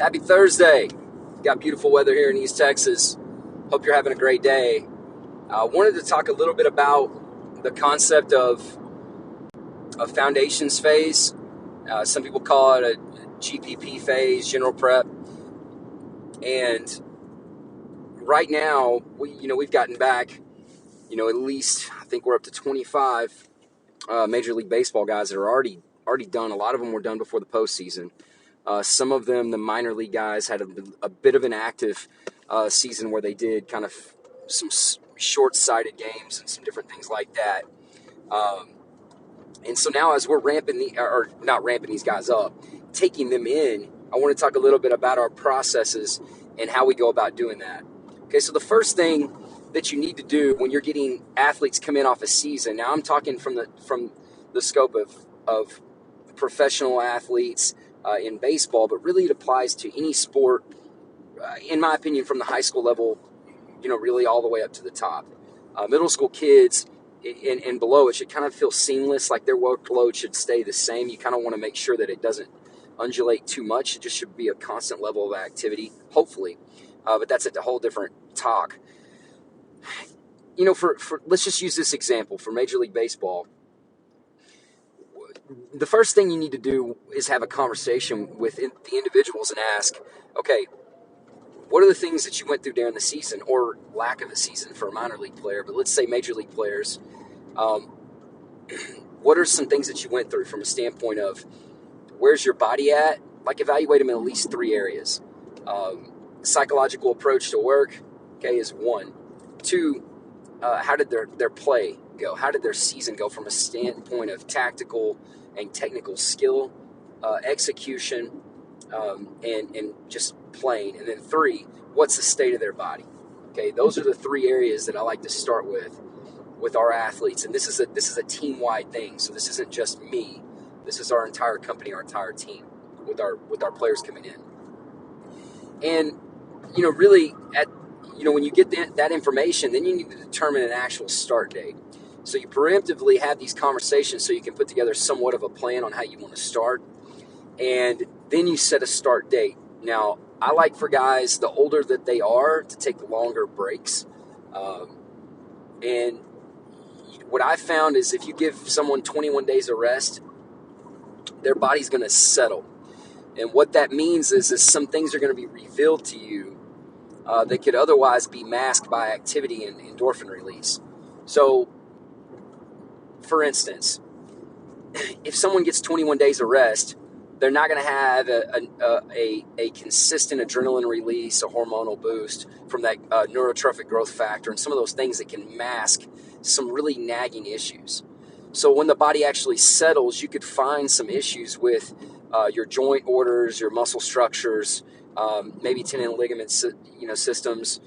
Happy Thursday. Got beautiful weather here in East Texas. Hope you're having a great day. I wanted to talk a little bit about the concept of a foundations phase. Some people call it a GPP phase, general prep. And right now, we've gotten back, at least I think we're up to 25 Major League Baseball guys that are already done. A lot of them were done before the postseason. Some of them, the minor league guys, had a bit of an active season where they did kind of some short-sighted games and some different things like that. And so now as we're not ramping these guys up, taking them in, I want to talk a little bit about our processes and how we go about doing that. Okay, so the first thing that you need to do when you're getting athletes come in off a season, now I'm talking from the scope of professional athletes in baseball, but really it applies to any sport, in my opinion, from the high school level, really all the way up to the top. Middle school kids and below, it should kind of feel seamless, like their workload should stay the same. You kind of want to make sure that it doesn't undulate too much. It just should be a constant level of activity, hopefully. But that's a whole different talk. For let's just use this example for Major League Baseball. The first thing you need to do is have a conversation with the individuals and ask, okay, what are the things that you went through during the season, or lack of a season for a minor league player, but let's say major league players, what are some things that you went through from a standpoint of where's your body at? Like, evaluate them in at least 3 areas. Psychological approach to work, okay, is 1. 2, how did their play go? How did their season go from a standpoint of tactical and technical skill, execution, and just playing? And then 3, what's the state of their body? Okay, those are the 3 areas that I like to start with our athletes. And this is a team-wide thing. So this isn't just me. This is our entire company, our entire team, with our players coming in. And really when you get that information, then you need to determine an actual start date. So you preemptively have these conversations so you can put together somewhat of a plan on how you want to start. And then you set a start date. Now, I like for guys, the older that they are, to take longer breaks. And what I found is if you give someone 21 days of rest, their body's going to settle. And what that means is some things are going to be revealed to you that could otherwise be masked by activity and endorphin release. So, for instance, if someone gets 21 days of rest, they're not going to have a consistent adrenaline release, a hormonal boost from that neurotrophic growth factor, and some of those things that can mask some really nagging issues. So when the body actually settles, you could find some issues with your joint orders, your muscle structures, maybe tendon and ligament systems,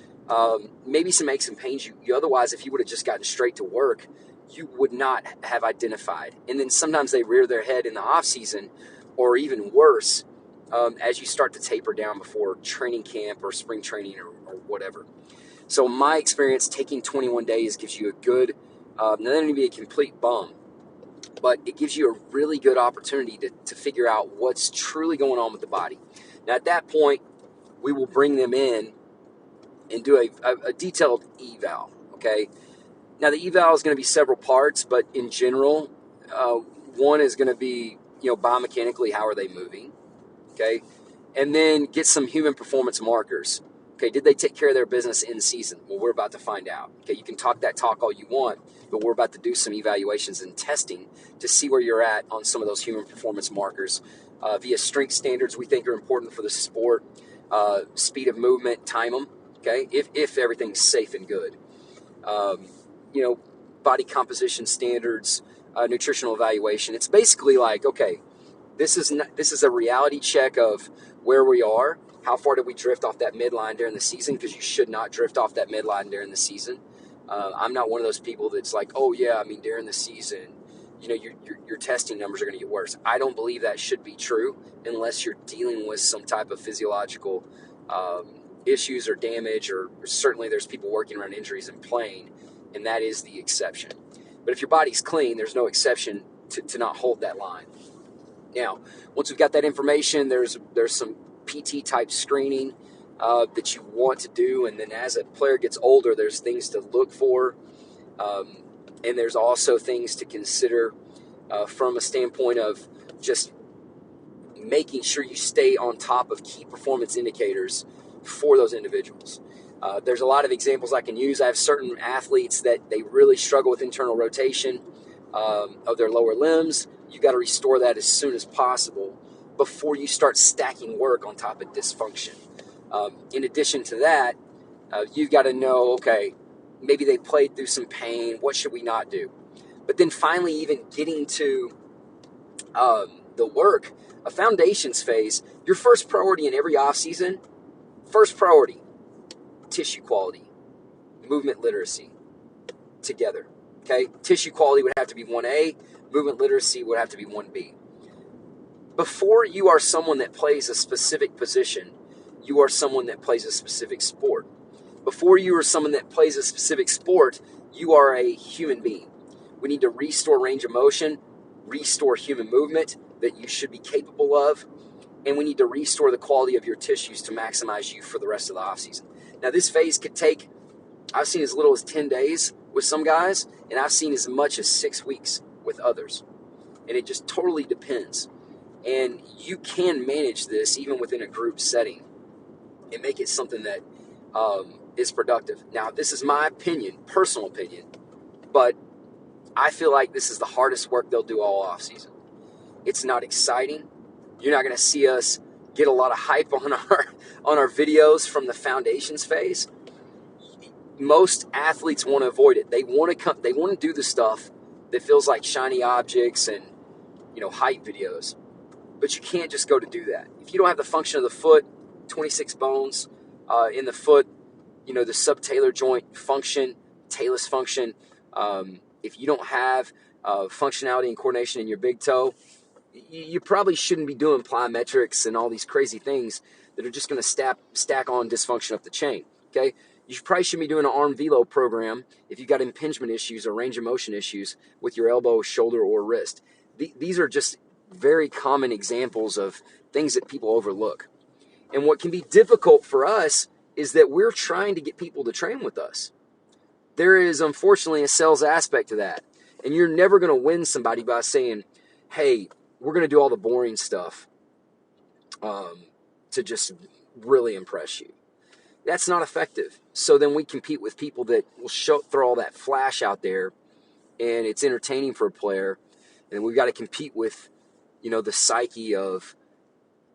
maybe some aches and pains you otherwise, if you would have just gotten straight to work, you would not have identified. And then sometimes they rear their head in the off season, or even worse, as you start to taper down before training camp or spring training or whatever. So my experience, taking 21 days gives you a good, not only be a complete bum, but it gives you a really good opportunity to figure out what's truly going on with the body. Now, at that point, we will bring them in and do a detailed eval, okay? Now, the eval is going to be several parts, but in general, one is going to be, biomechanically, how are they moving, okay? And then get some human performance markers. Okay, did they take care of their business in season? Well, we're about to find out. Okay, you can talk that talk all you want, but we're about to do some evaluations and testing to see where you're at on some of those human performance markers via strength standards we think are important for the sport, speed of movement, time them, okay, if everything's safe and good. Body composition standards, nutritional evaluation. It's basically like, okay, this is a reality check of where we are. How far did we drift off that midline during the season? Because you should not drift off that midline during the season. I'm not one of those people that's like, oh yeah, during the season, your testing numbers are going to get worse. I don't believe that should be true unless you're dealing with some type of physiological issues or damage, or certainly there's people working around injuries and playing, and that is the exception. But if your body's clean, there's no exception to not hold that line. Now, once we've got that information, there's some PT type screening that you want to do. And then as a player gets older, there's things to look for. And there's also things to consider from a standpoint of just making sure you stay on top of key performance indicators for those individuals. There's a lot of examples I can use. I have certain athletes that they really struggle with internal rotation of their lower limbs. You got to restore that as soon as possible before you start stacking work on top of dysfunction. In addition to that, you've got to know, okay, maybe they played through some pain. What should we not do? But then finally, even getting to the work, a foundations phase, your first priority in every offseason, first priority, tissue quality, movement literacy together. Okay, tissue quality would have to be 1A, movement literacy would have to be 1B. Before you are someone that plays a specific position, you are someone that plays a specific sport. Before you are someone that plays a specific sport, you are a human being. We need to restore range of motion, restore human movement that you should be capable of, and we need to restore the quality of your tissues to maximize you for the rest of the offseason. Now, this phase could take, I've seen as little as 10 days with some guys, and I've seen as much as 6 weeks with others. And it just totally depends. And you can manage this even within a group setting and make it something that is productive. Now, this is my opinion, personal opinion, but I feel like this is the hardest work they'll do all offseason. It's not exciting. You're not going to see us get a lot of hype on our videos from the foundations phase. Most athletes want to avoid it. They want to do the stuff that feels like shiny objects and, hype videos. But you can't just go to do that. If you don't have the function of the foot, 26 bones in the foot, the subtalar joint function, talus function, if you don't have functionality and coordination in your big toe, you probably shouldn't be doing plyometrics and all these crazy things that are just going to stack on dysfunction up the chain, okay? You probably shouldn't be doing an arm velo program if you've got impingement issues or range of motion issues with your elbow, shoulder, or wrist. These are just very common examples of things that people overlook. And what can be difficult for us is that we're trying to get people to train with us. There is, unfortunately, a sales aspect to that. And you're never going to win somebody by saying, hey, we're going to do all the boring stuff to just really impress you. That's not effective. So then we compete with people that will throw all that flash out there, and it's entertaining for a player. And we've got to compete with, the psyche of,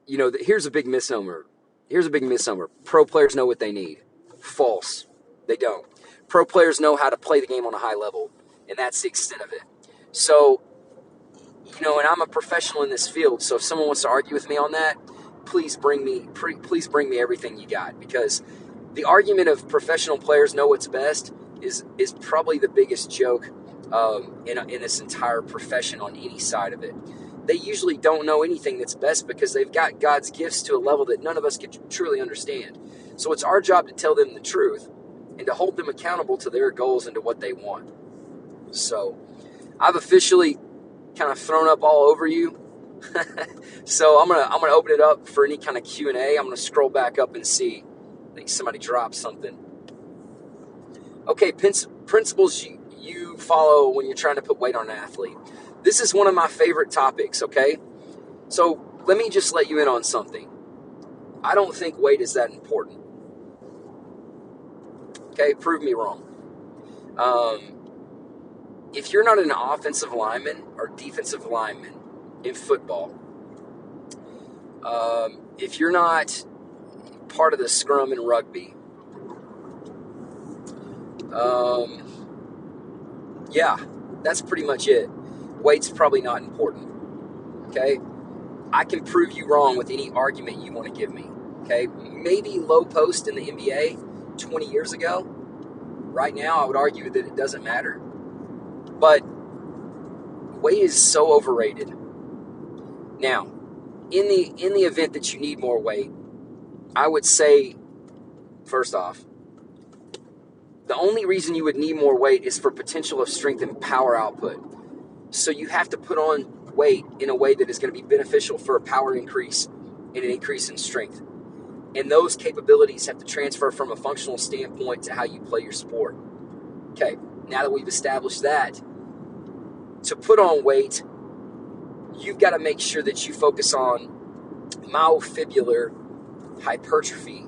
here's a big misnomer. Pro players know what they need. False. They don't. Pro players know how to play the game on a high level, and that's the extent of it. So, and I'm a professional in this field, so if someone wants to argue with me on that, please bring me everything you got, because the argument of professional players know what's best is probably the biggest joke in this entire profession on any side of it. They usually don't know anything that's best because they've got God's gifts to a level that none of us could truly understand. So it's our job to tell them the truth and to hold them accountable to their goals and to what they want. So I've officially kind of thrown up all over you. So I'm gonna open it up for any kind of Q&A. I'm gonna scroll back up and see. I think somebody dropped something. Okay, principles you follow when you're trying to put weight on an athlete. This is one of my favorite topics, okay? So let me just let you in on something. I don't think weight is that important. Okay, prove me wrong. If you're not an offensive lineman or defensive lineman in football, if you're not part of the scrum in rugby, yeah, that's pretty much it. Weight's probably not important, okay? I can prove you wrong with any argument you want to give me, okay? Maybe low post in the NBA 20 years ago. Right now, I would argue that it doesn't matter. But weight is so overrated. Now, in the event that you need more weight, I would say, first off, the only reason you would need more weight is for potential of strength and power output. So you have to put on weight in a way that is going to be beneficial for a power increase and an increase in strength. And those capabilities have to transfer from a functional standpoint to how you play your sport. Okay, now that we've established that, to put on weight, you've got to make sure that you focus on myofibular hypertrophy,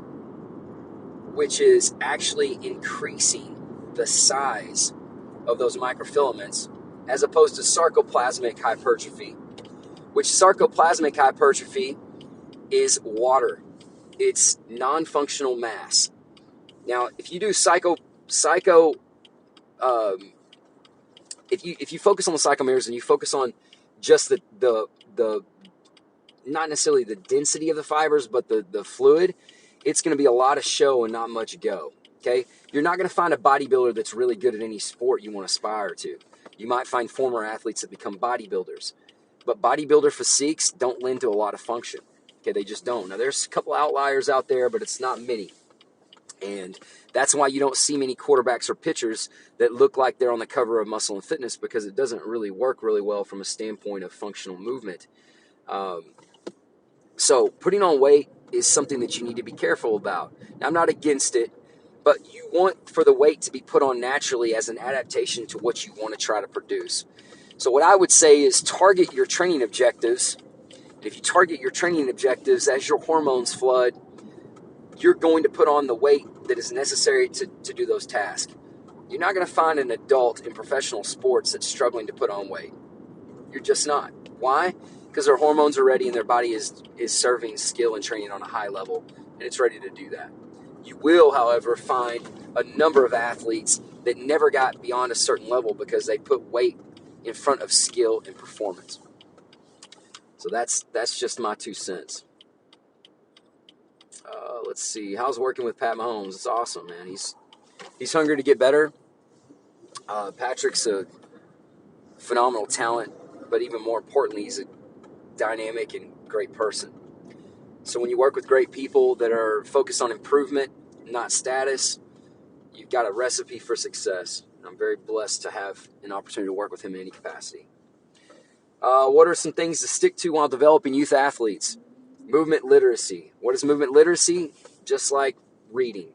which is actually increasing the size of those microfilaments, as opposed to sarcoplasmic hypertrophy, which sarcoplasmic hypertrophy is water. It's non-functional mass. Now, if you do if you focus on the psychomeres and you focus on just the not necessarily the density of the fibers, but the fluid, it's going to be a lot of show and not much go. Okay, you're not going to find a bodybuilder that's really good at any sport you want to aspire to. You might find former athletes that become bodybuilders, but bodybuilder physiques don't lend to a lot of function. Okay, they just don't. Now, there's a couple outliers out there, but it's not many. And that's why you don't see many quarterbacks or pitchers that look like they're on the cover of Muscle and Fitness, because it doesn't really work really well from a standpoint of functional movement. So putting on weight is something that you need to be careful about. Now, I'm not against it, but you want for the weight to be put on naturally as an adaptation to what you want to try to produce. So what I would say is target your training objectives. And if you target your training objectives as your hormones flood, you're going to put on the weight that is necessary to do those tasks. You're not going to find an adult in professional sports that's struggling to put on weight. You're just not. Why? Because their hormones are ready and their body is serving skill and training on a high level, and it's ready to do that. You will, however, find a number of athletes that never got beyond a certain level because they put weight in front of skill and performance. So that's just my 2 cents. Let's see. How's working with Pat Mahomes? It's awesome, man. He's hungry to get better. Patrick's a phenomenal talent, but even more importantly, he's a dynamic and great person. So when you work with great people that are focused on improvement, not status, you've got a recipe for success. I'm very blessed to have an opportunity to work with him in any capacity. What are some things to stick to while developing youth athletes? Movement literacy. What is movement literacy? Just like reading.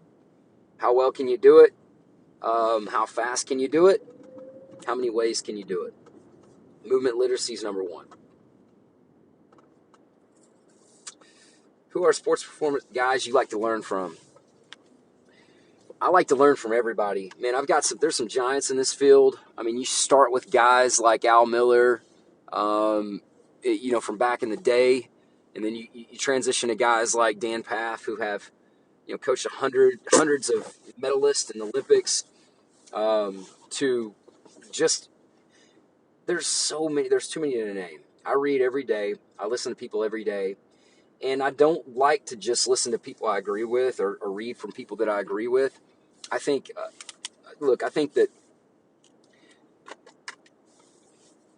How well can you do it? How fast can you do it? How many ways can you do it? Movement literacy is number one. Who are sports performance guys you like to learn from? I like to learn from everybody. Man, there's some giants in this field. I mean, you start with guys like Al Miller, from back in the day. And then you transition to guys like Dan Paff, who have, coached hundreds of medalists in the Olympics, to just, there's too many to name. I read every day. I listen to people every day. And I don't like to just listen to people I agree with or read from people that I agree with. I think that,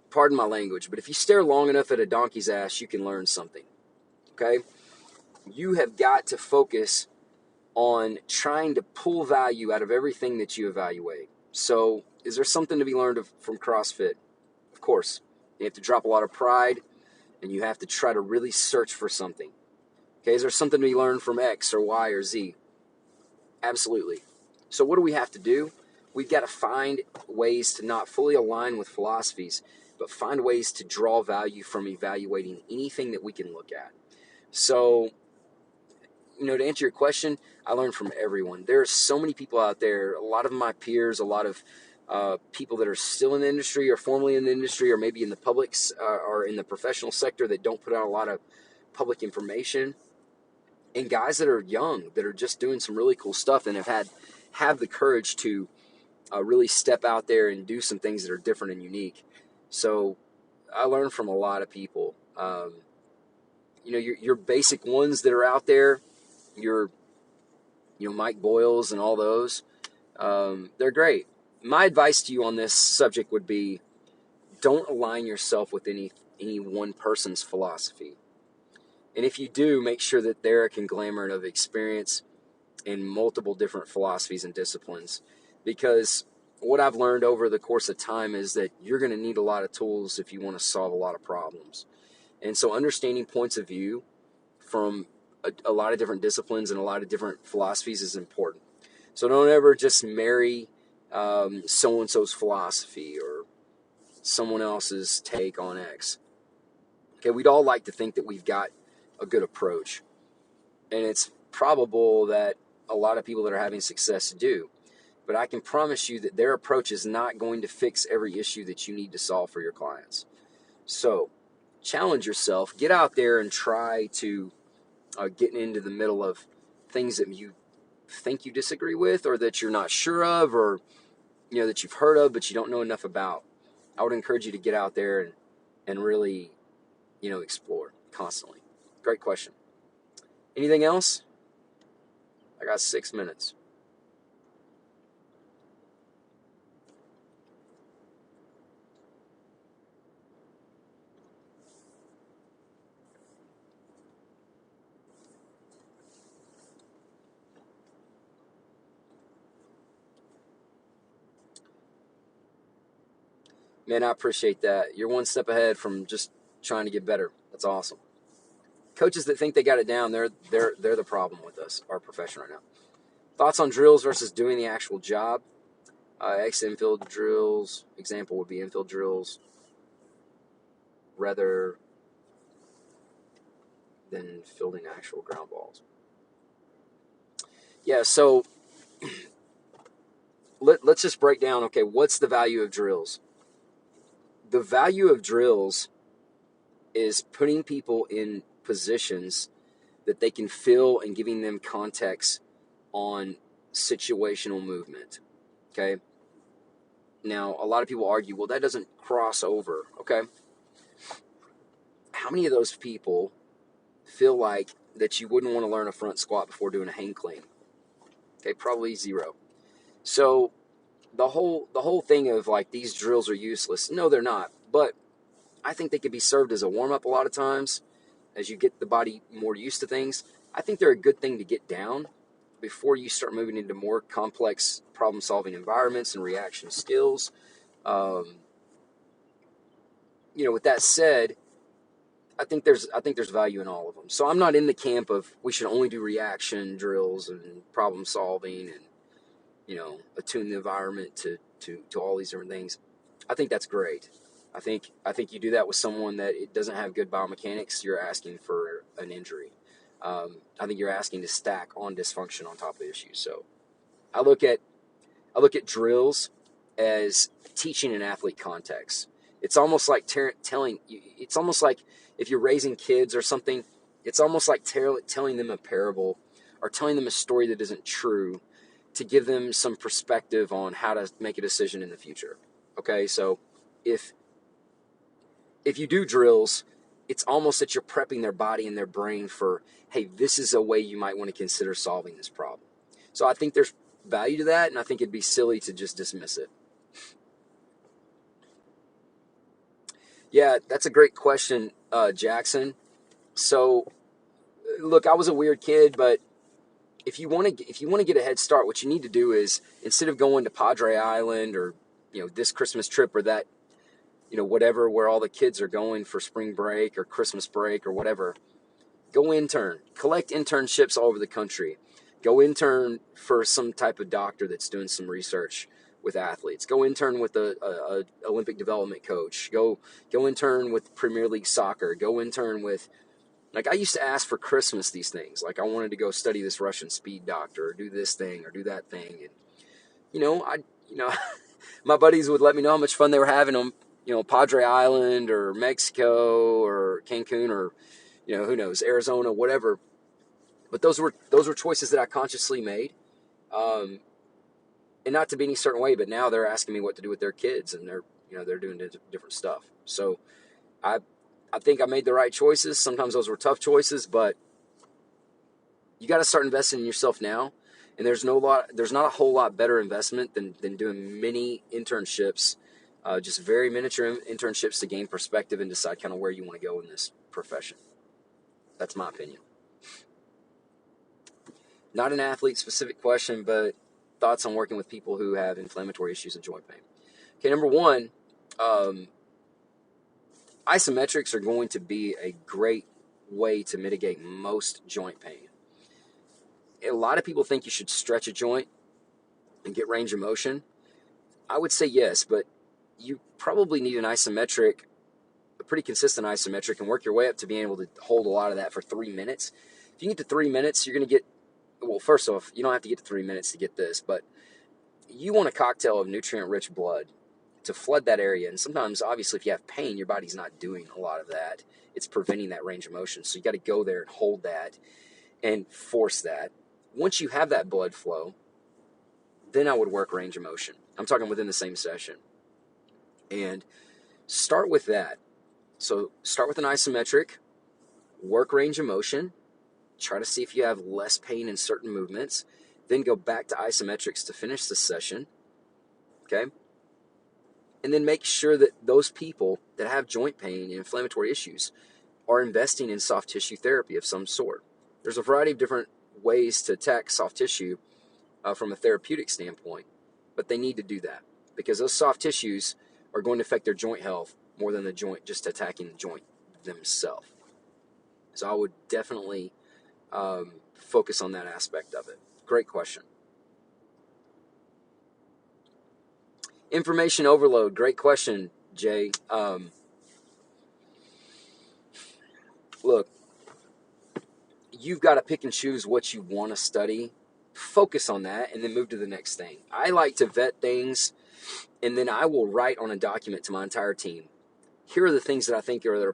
pardon my language, but if you stare long enough at a donkey's ass, you can learn something. Okay? You have got to focus on trying to pull value out of everything that you evaluate. So, is there something to be learned from CrossFit? Of course. You have to drop a lot of pride, and you have to try to really search for something. Okay, is there something to be learned from X or Y or Z? Absolutely. So what do we have to do? We've got to find ways to not fully align with philosophies, but find ways to draw value from evaluating anything that we can look at. So, to answer your question, I learn from everyone. There are so many people out there, a lot of my peers, a lot of people that are still in the industry or formerly in the industry or maybe in the publics or in the professional sector that don't put out a lot of public information, and guys that are young that are just doing some really cool stuff and have the courage to really step out there and do some things that are different and unique. So I learn from a lot of people. Your basic ones that are out there, your Mike Boyles and all those, they're great. My advice to you on this subject would be, don't align yourself with any one person's philosophy. And if you do, make sure that they're a conglomerate of experience in multiple different philosophies and disciplines. Because what I've learned over the course of time is that you're going to need a lot of tools if you want to solve a lot of problems. And so understanding points of view, from a lot of different disciplines and a lot of different philosophies is important. So don't ever just marry so-and-so's philosophy or someone else's take on X. Okay, we'd all like to think that we've got a good approach. And it's probable that a lot of people that are having success do. But I can promise you that their approach is not going to fix every issue that you need to solve for your clients. So challenge yourself. Get out there and try to get into the middle of things that you think you disagree with or that you're not sure of or that you've heard of but you don't know enough about. I would encourage you to get out there and really explore constantly. Great question. Anything else? I got 6 minutes. Man, I appreciate that. You're one step ahead from just trying to get better. That's awesome. Coaches that think they got it down, they're the problem with us, our profession right now. Thoughts on drills versus doing the actual job? Infield drills. Example would be infield drills rather than fielding actual ground balls. Yeah, so let's just break down, okay, what's the value of drills? The value of drills is putting people in positions that they can fill and giving them context on situational movement, okay? Now, a lot of people argue, well, that doesn't cross over, okay? How many of those people feel like that you wouldn't want to learn a front squat before doing a hang clean? Okay, probably zero. So the whole thing of like these drills are useless. No, they're not. But I think they could be served as a warm-up a lot of times as you get the body more used to things. I think they're a good thing to get down before you start moving into more complex problem-solving environments and reaction skills. With that said, I think there's value in all of them. So I'm not in the camp of we should only do reaction drills and problem solving and attune the environment to all these different things. I think that's great. I think you do that with someone that it doesn't have good biomechanics, you're asking for an injury. I think you're asking to stack on dysfunction on top of issues. So I look at drills as teaching an athlete context. It's almost like telling. It's almost like if you're raising kids or something. It's almost like telling them a parable or telling them a story that isn't true to give them some perspective on how to make a decision in the future. Okay, so if you do drills, it's almost that you're prepping their body and their brain for, hey, this is a way you might want to consider solving this problem. So I think there's value to that, and I think it'd be silly to just dismiss it. Yeah, that's a great question, Jackson. So, look, I was a weird kid, but if you want to get a head start, what you need to do is instead of going to Padre Island or this Christmas trip or that whatever where all the kids are going for spring break or Christmas break or whatever, go intern, collect internships all over the country. Go intern for some type of doctor that's doing some research with athletes. Go intern with a Olympic development coach. Go intern with Premier League soccer. Go intern with, like, I used to ask for Christmas these things. Like, I wanted to go study this Russian speed doctor or do this thing or do that thing. And, my buddies would let me know how much fun they were having on, Padre Island or Mexico or Cancun or, who knows, Arizona, whatever. But those were choices that I consciously made. And not to be any certain way, but now they're asking me what to do with their kids, and they're doing different stuff. So I think I made the right choices. Sometimes those were tough choices, but you got to start investing in yourself now. And there's not a whole lot better investment than doing mini internships, just very miniature internships to gain perspective and decide kind of where you want to go in this profession. That's my opinion. Not an athlete-specific question, but thoughts on working with people who have inflammatory issues and joint pain. Okay, number one, isometrics are going to be a great way to mitigate most joint pain. A lot of people think you should stretch a joint and get range of motion. I would say yes, but you probably need an isometric, a pretty consistent isometric, and work your way up to being able to hold a lot of that for 3 minutes. If you get to 3 minutes, you're going to get, well, first off, you don't have to get to 3 minutes to get this, but you want a cocktail of nutrient-rich blood to flood that area. And sometimes, obviously, if you have pain, your body's not doing a lot of that. It's preventing that range of motion. So you got to go there and hold that and force that. Once you have that blood flow, then I would work range of motion. I'm talking within the same session. And start with that. So start with an isometric, work range of motion, try to see if you have less pain in certain movements, then go back to isometrics to finish the session, okay? And then make sure that those people that have joint pain and inflammatory issues are investing in soft tissue therapy of some sort. There's a variety of different ways to attack soft tissue from a therapeutic standpoint, but they need to do that because those soft tissues are going to affect their joint health more than the joint just attacking the joint themselves. So I would definitely focus on that aspect of it. Great question. Information overload. Great question, Jay. Look, you've got to pick and choose what you want to study, focus on that, and then move to the next thing. I like to vet things, and then I will write on a document to my entire team. Here are the things that I think are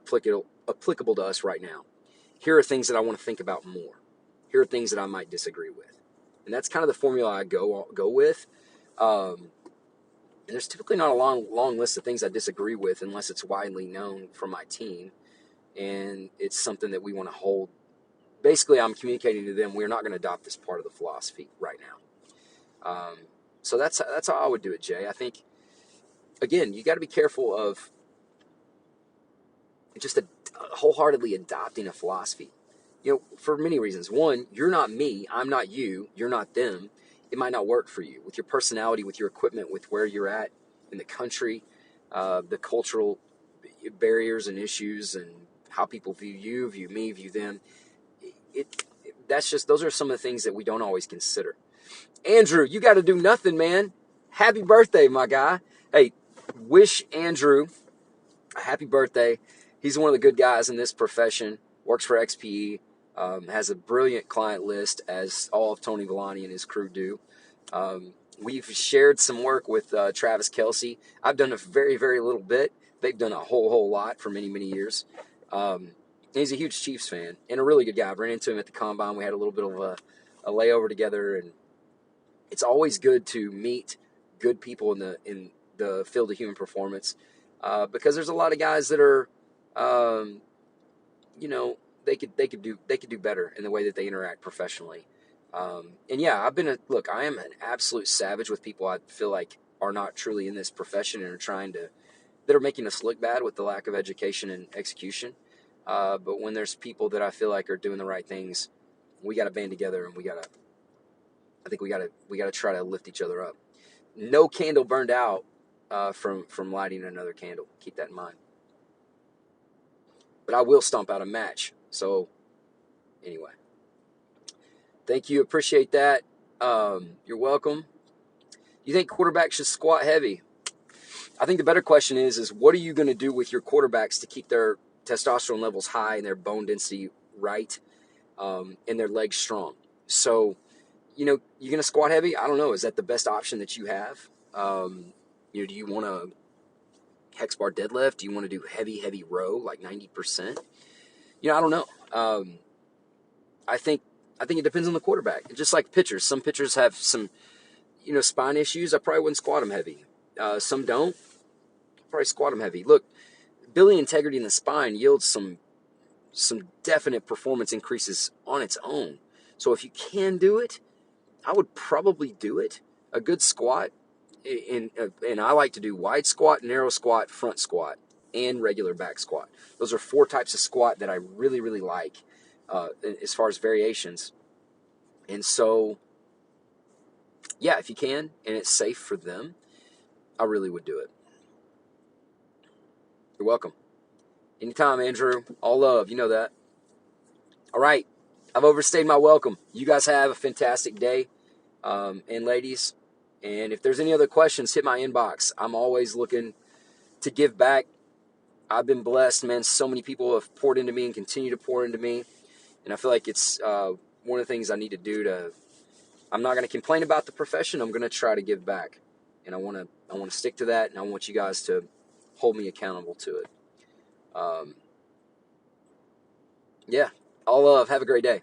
applicable to us right now. Here are things that I want to think about more. Here are things that I might disagree with. And that's kind of the formula I go with. And there's typically not a long list of things I disagree with unless it's widely known from my team. And it's something that we want to hold. Basically, I'm communicating to them we're not going to adopt this part of the philosophy right now. So that's how I would do it, Jay. I think, again, you got to be careful of just wholeheartedly adopting a philosophy. You know, for many reasons. One, you're not me. I'm not you. You're not them. It might not work for you with your personality, with your equipment, with where you're at in the country, the cultural barriers and issues, and how people view you, view me, view them. Those are some of the things that we don't always consider. Andrew, you got to do nothing, man. Happy birthday, my guy. Hey, wish Andrew a happy birthday. He's one of the good guys in this profession, works for XPE, has a brilliant client list, as all of Tony Villani and his crew do. We've shared some work with Travis Kelsey. I've done a very, very little bit. They've done a whole lot for many, many years. He's a huge Chiefs fan and a really good guy. I ran into him at the Combine. We had a little bit of a layover together, and it's always good to meet good people in the field of human performance because there's a lot of guys that are, they could do better in the way that they interact professionally. And yeah, I am an absolute savage with people I feel like are not truly in this profession and that are making us look bad with the lack of education and execution. But when there's people that I feel like are doing the right things, we got to band together and we got to try to lift each other up. No candle burned out from lighting another candle. Keep that in mind. But I will stomp out a match. So anyway, thank you. Appreciate that. You're welcome. You think quarterbacks should squat heavy? I think the better question is what are you going to do with your quarterbacks to keep their testosterone levels high and their bone density right, and their legs strong? So, you're going to squat heavy? I don't know. Is that the best option that you have? Do you want to hex bar deadlift? Do you want to do heavy row, like 90%? I don't know. I think it depends on the quarterback. Just like pitchers. Some pitchers have some, spine issues. I probably wouldn't squat them heavy. Some don't. Probably squat them heavy. Look, building integrity in the spine yields some definite performance increases on its own. So if you can do it, I would probably do it. A good squat, and I like to do wide squat, narrow squat, front squat, and regular back squat. Those are 4 types of squat that I really, really like as far as variations. And so, yeah, if you can, and it's safe for them, I really would do it. You're welcome. Anytime, Andrew. All love. You know that. All right. I've overstayed my welcome. You guys have a fantastic day, and ladies. And if there's any other questions, hit my inbox. I'm always looking to give back. I've been blessed, man. So many people have poured into me and continue to pour into me. And I feel like it's one of the things I need to do to. I'm not going to complain about the profession. I'm going to try to give back, and I want to stick to that. And I want you guys to hold me accountable to it. Yeah, all love. Have a great day.